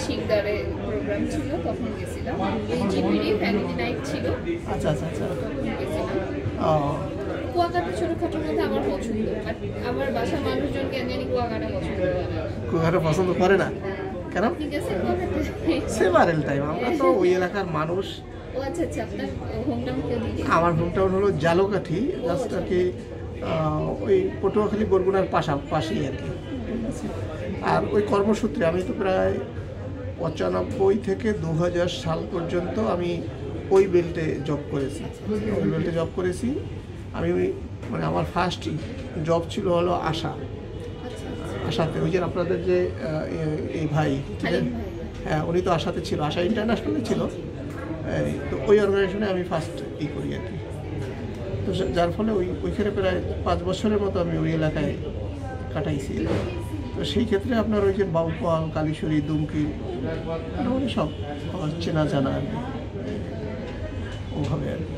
শিকদারে programme ছিল, তখন গেছিলাম। এই জিপিডি ফ্যামিলি নাইট ছিল। আচ্ছা আচ্ছা আচ্ছা। তখন গেছিলাম। ও কুয়াকাটা ছোটখাটোর মধ্যে আমার পছন্দ, বাট আমার বাসার মানুষজন কেন জানি কুয়াকাটা পছন্দ করে না। কুয়াকাটা পছন্দ করে না কেন? ঠিক আছে, কুয়াকাটা সেভারেল টাইম আমরা তো ওই এলাকার মানুষ। ও আচ্ছা আচ্ছা, আপনার হোম টাউন কোথায়? আমার হোম টাউন হলো জালকাঠি, জাস্ট আর কি ওই পটুয়াখালী বরগুনার পাশেই আর কি। আর ওই কর্মসূত্রে আমি তো প্রায় 95 থেকে 2000 সাল পর্যন্ত আমি ওই বেল্টে জব করেছি। ওই বেল্টে জব করেছি আমি। মানে আমার ফার্স্ট জব ছিল হলো আশাতে। ওই যে আপনাদের যে এই ভাই ছিলেন, হ্যাঁ উনি তো আশাতে ছিল, আশা ইন্টারন্যাশনালে ছিল। তো ওই অর্গানাইজেশনে আমি ফার্স্ট করি আর কি। তো যার ফলে ওইখানে প্রায় 5 বছরের মতো আমি ওই এলাকায় কাটাইছি। তো সেই ক্ষেত্রে আপনার ওই যে বাউপাল, কালীশ্বরী, দুমকি মোটামুটি সব আমার চেনা জানা আর কি, ওভাবে আর কি।